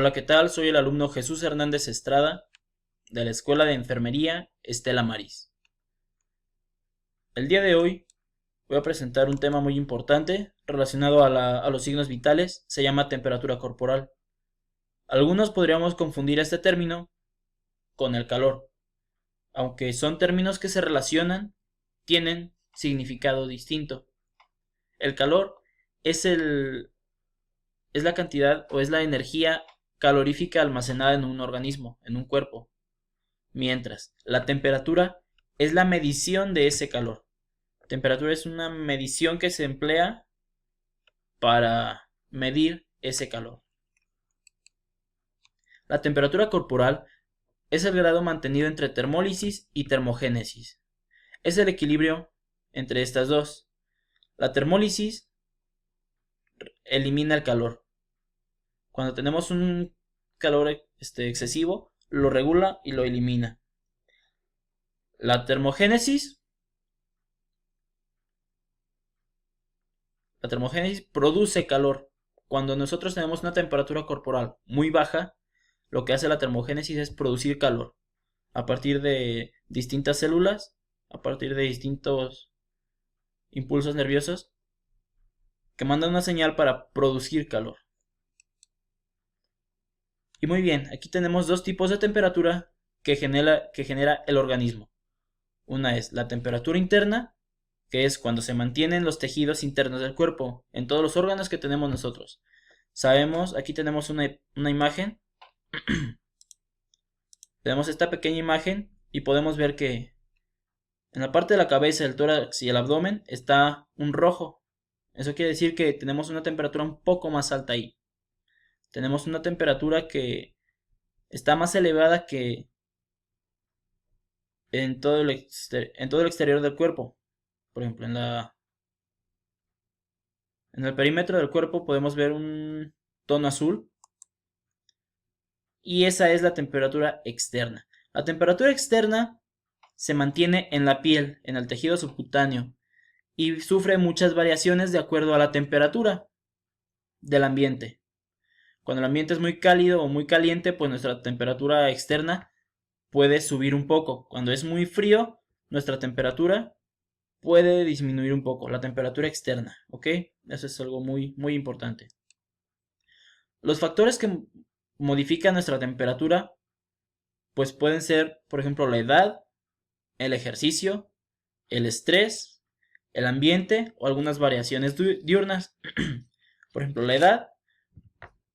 Hola, ¿qué tal? Soy el alumno Jesús Hernández Estrada de la Escuela de Enfermería Estela Maris. El día de hoy voy a presentar un tema muy importante relacionado a los signos vitales. Se llama temperatura corporal. Algunos podríamos confundir este término con el calor. Aunque son términos que se relacionan, tienen significado distinto. El calor es es la cantidad o es la energía calorífica almacenada en un organismo, en un cuerpo, mientras la temperatura es la medición de ese calor. Temperatura es una medición que se emplea para medir ese calor. La temperatura corporal es el grado mantenido entre termólisis y termogénesis. Es el equilibrio entre estas dos. La termólisis elimina el calor. Cuando tenemos un calor excesivo, lo regula y lo elimina. La termogénesis produce calor. Cuando nosotros tenemos una temperatura corporal muy baja, lo que hace la termogénesis es producir calor a partir de distintas células, a partir de distintos impulsos nerviosos que mandan una señal para producir calor. Y muy bien, aquí tenemos dos tipos de temperatura que genera el organismo. Una es la temperatura interna, que es cuando se mantienen los tejidos internos del cuerpo, en todos los órganos que tenemos nosotros. Sabemos, aquí tenemos una imagen, tenemos esta pequeña imagen y podemos ver que en la parte de la cabeza, el tórax y el abdomen está un rojo. Eso quiere decir que tenemos una temperatura un poco más alta ahí. Tenemos una temperatura que está más elevada que en todo el exterior del cuerpo. Por ejemplo, en el perímetro del cuerpo podemos ver un tono azul. Y esa es la temperatura externa. La temperatura externa se mantiene en la piel, en el tejido subcutáneo, y sufre muchas variaciones de acuerdo a la temperatura del ambiente. Cuando el ambiente es muy cálido o muy caliente, pues nuestra temperatura externa puede subir un poco. Cuando es muy frío, nuestra temperatura puede disminuir un poco, la temperatura externa, ¿ok? Eso es algo muy, muy importante. Los factores que modifican nuestra temperatura, pues pueden ser, por ejemplo, la edad, el ejercicio, el estrés, el ambiente o algunas variaciones diurnas. Por ejemplo, la edad,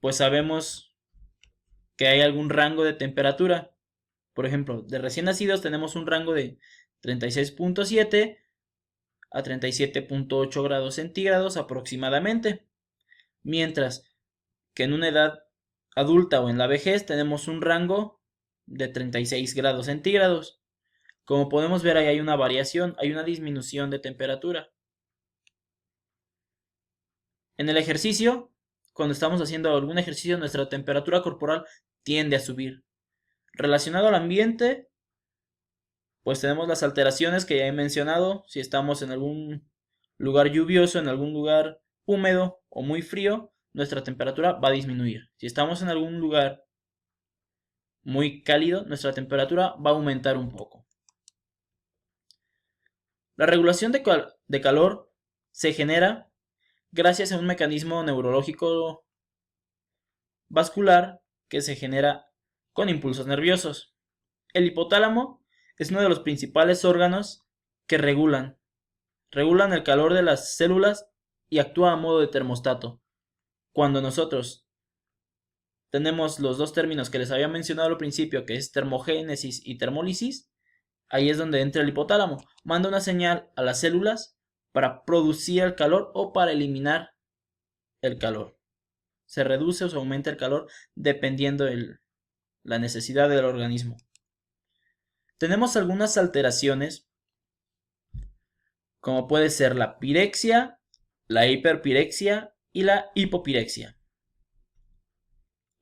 pues sabemos que hay algún rango de temperatura. Por ejemplo, de recién nacidos tenemos un rango de 36.7 a 37.8 grados centígrados aproximadamente. Mientras que en una edad adulta o en la vejez tenemos un rango de 36 grados centígrados. Como podemos ver, ahí hay una variación, hay una disminución de temperatura. En el ejercicio, cuando estamos haciendo algún ejercicio, nuestra temperatura corporal tiende a subir. Relacionado al ambiente, pues tenemos las alteraciones que ya he mencionado. Si estamos en algún lugar lluvioso, en algún lugar húmedo o muy frío, nuestra temperatura va a disminuir. Si estamos en algún lugar muy cálido, nuestra temperatura va a aumentar un poco. La regulación de calor se genera gracias a un mecanismo neurológico vascular que se genera con impulsos nerviosos. El hipotálamo es uno de los principales órganos que regulan el calor de las células y actúa a modo de termostato. Cuando nosotros tenemos los dos términos que les había mencionado al principio, que es termogénesis y termólisis, ahí es donde entra el hipotálamo. Manda una señal a las células para producir el calor o para eliminar el calor. Se reduce o se aumenta el calor dependiendo de la necesidad del organismo. Tenemos algunas alteraciones, como puede ser la pirexia, la hiperpirexia y la hipopirexia.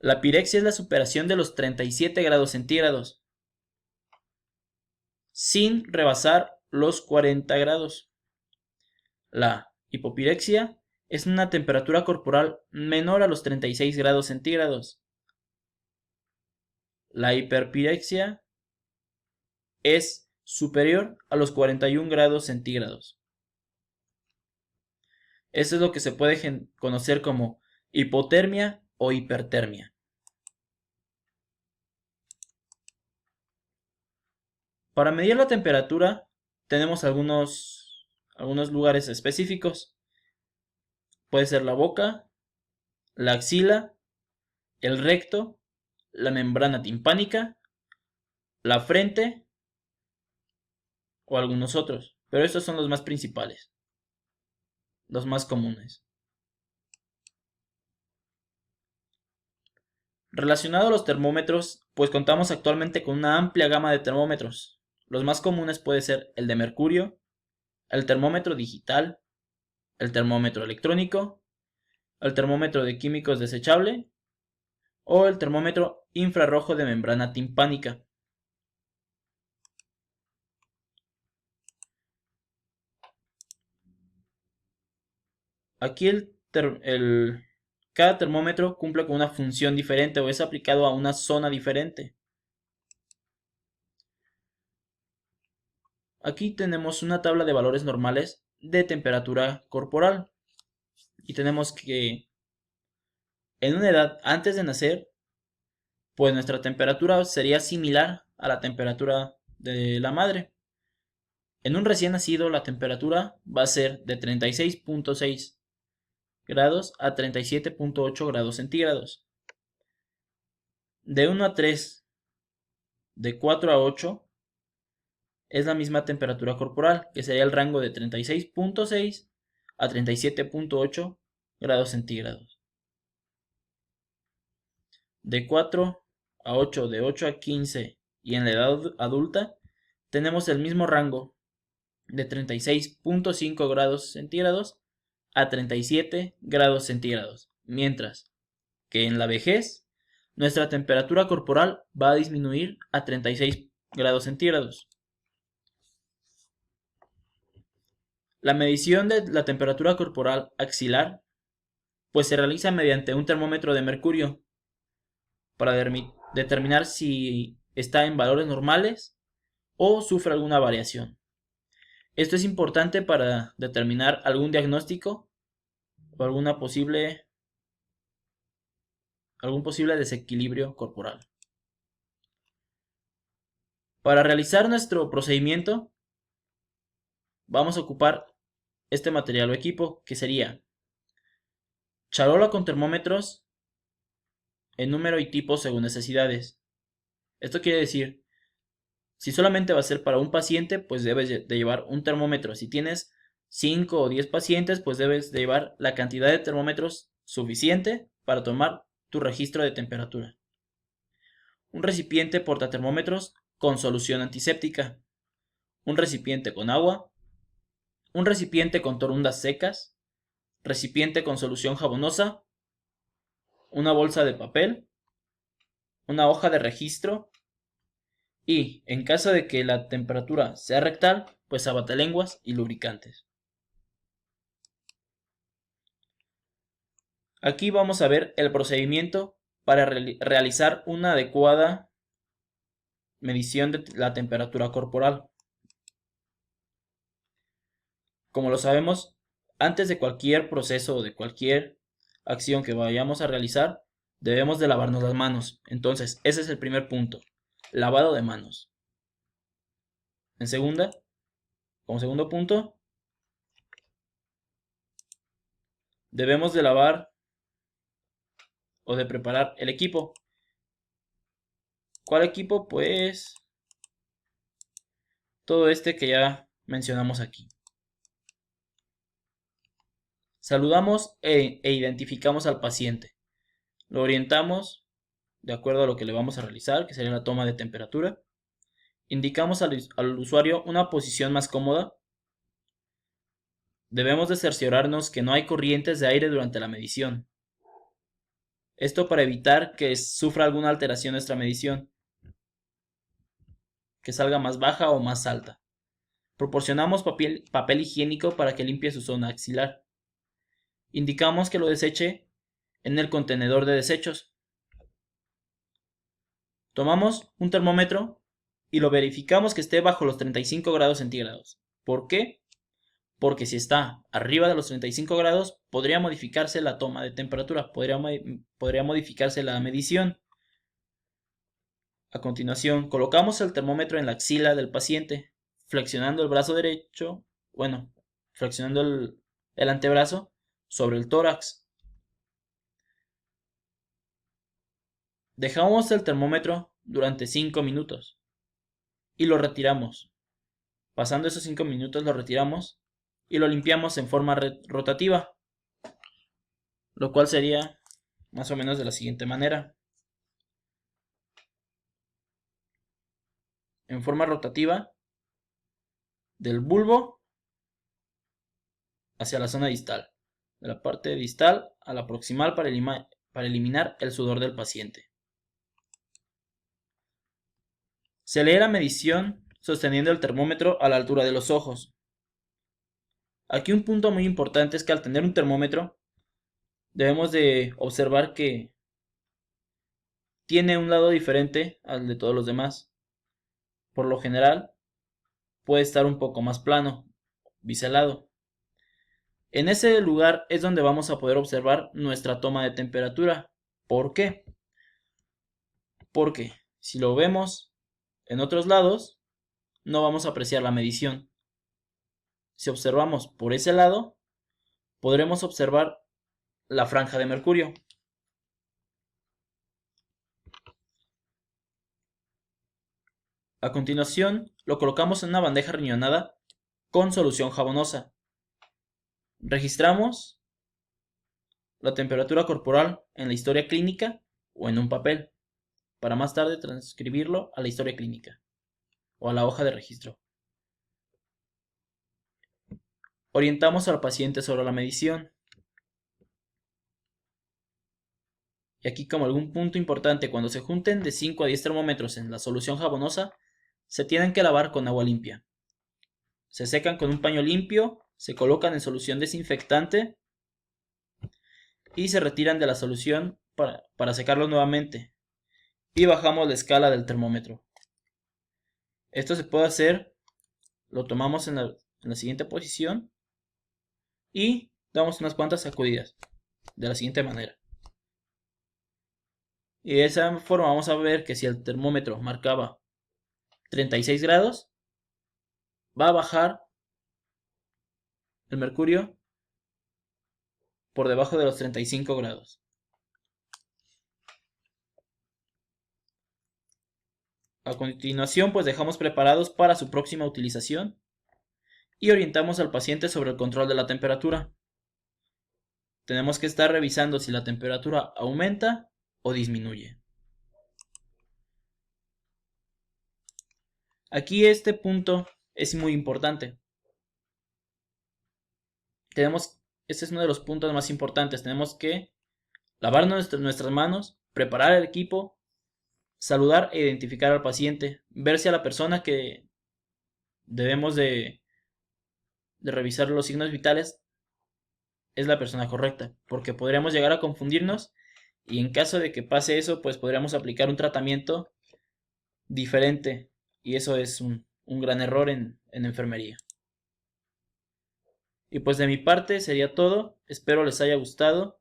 La pirexia es la superación de los 37 grados centígrados sin rebasar los 40 grados. La hipopirexia es una temperatura corporal menor a los 36 grados centígrados. la hiperpirexia es superior a los 41 grados centígrados. Eso es lo que se puede conocer como hipotermia o hipertermia. Para medir la temperatura tenemos algunos lugares específicos. Puede ser la boca, la axila, el recto, la membrana timpánica, la frente o algunos otros, pero estos son los más principales, los más comunes. Relacionado a los termómetros, pues contamos actualmente con una amplia gama de termómetros. Los más comunes puede ser el de mercurio, el termómetro digital, el termómetro electrónico, el termómetro de químicos desechable o el termómetro infrarrojo de membrana timpánica. Aquí cada termómetro cumple con una función diferente o es aplicado a una zona diferente. Aquí tenemos una tabla de valores normales de temperatura corporal y tenemos que en una edad antes de nacer, pues nuestra temperatura sería similar a la temperatura de la madre. En un recién nacido la temperatura va a ser de 36.6 grados a 37.8 grados centígrados. De 1 a 3, de 4 a 8 es la misma temperatura corporal, que sería el rango de 36.6 a 37.8 grados centígrados. De 4 a 8, de 8 a 15 y en la edad adulta tenemos el mismo rango de 36.5 grados centígrados a 37 grados centígrados, mientras que en la vejez nuestra temperatura corporal va a disminuir a 36 grados centígrados. La medición de la temperatura corporal axilar pues se realiza mediante un termómetro de mercurio para determinar si está en valores normales o sufre alguna variación. Esto es importante para determinar algún diagnóstico o algún posible desequilibrio corporal. Para realizar nuestro procedimiento vamos a ocupar este material o equipo que sería charola con termómetros en número y tipo según necesidades. Esto quiere decir, si solamente va a ser para un paciente, pues debes de llevar un termómetro. Si tienes 5 o 10 pacientes, pues debes de llevar la cantidad de termómetros suficiente para tomar tu registro de temperatura. Un recipiente portatermómetros con solución antiséptica, un recipiente con agua, un recipiente con torundas secas, recipiente con solución jabonosa, una bolsa de papel, una hoja de registro y, en caso de que la temperatura sea rectal, pues abatelenguas y lubricantes. Aquí vamos a ver el procedimiento para realizar una adecuada medición de la temperatura corporal. Como lo sabemos, antes de cualquier proceso o de cualquier acción que vayamos a realizar, debemos de lavarnos las manos. Entonces, ese es el primer punto, lavado de manos. Como segundo punto, debemos de lavar o de preparar el equipo. ¿Cuál equipo? Pues todo este que ya mencionamos aquí. Saludamos e identificamos al paciente. Lo orientamos de acuerdo a lo que le vamos a realizar, que sería la toma de temperatura. Indicamos al usuario una posición más cómoda. Debemos de cerciorarnos que no hay corrientes de aire durante la medición. Esto para evitar que sufra alguna alteración nuestra medición, que salga más baja o más alta. Proporcionamos papel higiénico para que limpie su zona axilar. Indicamos que lo deseche en el contenedor de desechos. Tomamos un termómetro y lo verificamos que esté bajo los 35 grados centígrados. ¿Por qué? Porque si está arriba de los 35 grados, podría modificarse la toma de temperatura, podría modificarse la medición. A continuación, colocamos el termómetro en la axila del paciente, flexionando el brazo derecho, flexionando el antebrazo sobre el tórax. Dejamos el termómetro durante 5 minutos y lo retiramos. Pasando esos 5 minutos lo retiramos y lo limpiamos en forma rotativa, lo cual sería más o menos de la siguiente manera. En forma rotativa del bulbo hacia la zona distal, de la parte distal a la proximal para eliminar el sudor del paciente. Se lee la medición sosteniendo el termómetro a la altura de los ojos. Aquí un punto muy importante es que al tener un termómetro debemos de observar que tiene un lado diferente al de todos los demás. Por lo general puede estar un poco más plano, biselado. En ese lugar es donde vamos a poder observar nuestra toma de temperatura. ¿Por qué? Porque si lo vemos en otros lados, no vamos a apreciar la medición. Si observamos por ese lado, podremos observar la franja de mercurio. A continuación, lo colocamos en una bandeja riñonada con solución jabonosa. Registramos la temperatura corporal en la historia clínica o en un papel, para más tarde transcribirlo a la historia clínica o a la hoja de registro. Orientamos al paciente sobre la medición. Y aquí, como algún punto importante, cuando se junten de 5 a 10 termómetros en la solución jabonosa, se tienen que lavar con agua limpia. Se secan con un paño limpio, se colocan en solución desinfectante y se retiran de la solución para secarlo nuevamente. Y bajamos la escala del termómetro. Esto se puede hacer, lo tomamos en la siguiente posición y damos unas cuantas sacudidas de la siguiente manera. Y de esa forma vamos a ver que si el termómetro marcaba 36 grados, va a bajar el mercurio por debajo de los 35 grados. A continuación, pues dejamos preparados para su próxima utilización y orientamos al paciente sobre el control de la temperatura. Tenemos que estar revisando si la temperatura aumenta o disminuye. Aquí este punto es muy importante. Este es uno de los puntos más importantes. Tenemos que lavar nuestras manos, preparar el equipo, saludar e identificar al paciente, ver si a la persona que debemos de revisar los signos vitales es la persona correcta, porque podríamos llegar a confundirnos y en caso de que pase eso, pues podríamos aplicar un tratamiento diferente y eso es un gran error en enfermería. Y pues de mi parte sería todo, espero les haya gustado